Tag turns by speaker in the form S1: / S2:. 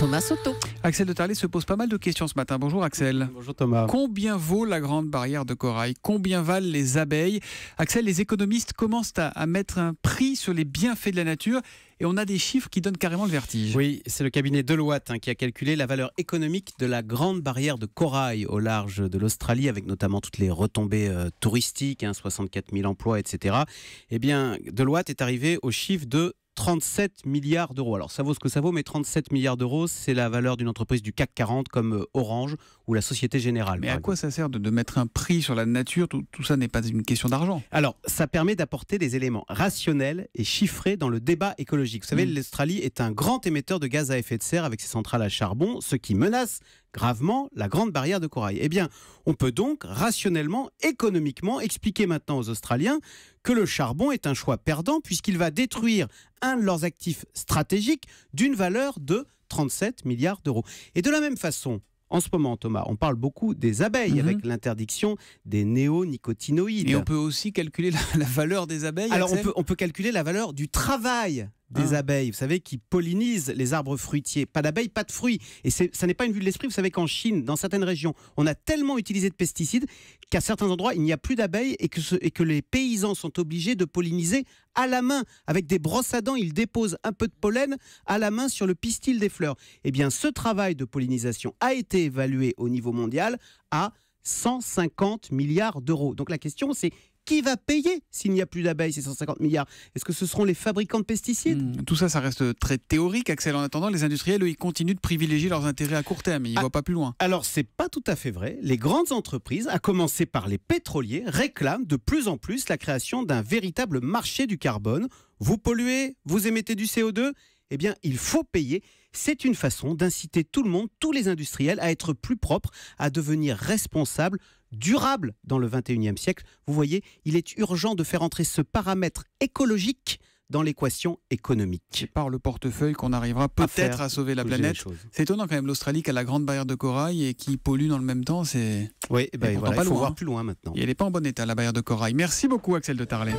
S1: Thomas Soto.
S2: Axel de Tarlet se pose pas mal de questions ce matin. Bonjour Axel.
S3: Bonjour Thomas.
S2: Combien vaut la grande barrière de corail? Combien valent les abeilles? Axel, les économistes commencent à mettre un prix sur les bienfaits de la nature et on a des chiffres qui donnent carrément le vertige.
S3: Oui, c'est le cabinet Deloitte qui a calculé la valeur économique de la grande barrière de corail au large de l'Australie, avec notamment toutes les retombées touristiques, 64 000 emplois, etc. Eh bien, Deloitte est arrivé au chiffre de 37 milliards d'euros. Alors ça vaut ce que ça vaut, mais 37 milliards d'euros, c'est la valeur d'une entreprise du CAC 40 comme Orange ou la Société Générale.
S2: Mais à quoi ça sert de mettre un prix sur la nature? Tout ça n'est pas une question d'argent.
S3: Alors, ça permet d'apporter des éléments rationnels et chiffrés dans le débat écologique. Vous savez, l'Australie est un grand émetteur de gaz à effet de serre avec ses centrales à charbon, ce qui menace gravement la grande barrière de corail. Eh bien, on peut donc rationnellement, économiquement, expliquer maintenant aux Australiens que le charbon est un choix perdant puisqu'il va détruire un de leurs actifs stratégiques d'une valeur de 37 milliards d'euros. Et de la même façon, en ce moment, Thomas, on parle beaucoup des abeilles avec l'interdiction des néonicotinoïdes.
S2: Et on peut aussi calculer la valeur des abeilles.
S3: Alors,
S2: Axel,
S3: on peut calculer la valeur du travail des abeilles, vous savez, qui pollinisent les arbres fruitiers. Pas d'abeilles, pas de fruits. Et ça n'est pas une vue de l'esprit. Vous savez qu'en Chine, dans certaines régions, on a tellement utilisé de pesticides qu'à certains endroits, il n'y a plus d'abeilles et que les paysans sont obligés de polliniser à la main. Avec des brosses à dents, ils déposent un peu de pollen à la main sur le pistil des fleurs. Eh bien, ce travail de pollinisation a été évalué au niveau mondial à 150 milliards d'euros. Donc la question, c'est qui va payer s'il n'y a plus d'abeilles, ces 150 milliards? Est-ce que ce seront les fabricants de pesticides?
S2: Tout ça, ça reste très théorique, Axel. En attendant, les industriels, eux, ils continuent de privilégier leurs intérêts à court terme. Ils ne voient pas plus loin.
S3: Alors, c'est pas tout à fait vrai. Les grandes entreprises, à commencer par les pétroliers, réclament de plus en plus la création d'un véritable marché du carbone. Vous polluez, vous émettez du CO2, eh bien, il faut payer. C'est une façon d'inciter tout le monde, tous les industriels, à être plus propres, à devenir responsables, durables dans le 21e siècle. Vous voyez, il est urgent de faire entrer ce paramètre écologique dans l'équation économique.
S2: C'est par le portefeuille qu'on arrivera peut-être à sauver la planète. C'est étonnant quand même, l'Australie qui a la grande barrière de corail et qui pollue dans le même temps.
S3: Oui, voilà, il faut voir plus loin maintenant.
S2: Et elle n'est pas en bon état, la barrière de corail. Merci beaucoup, Axel de Tarlet.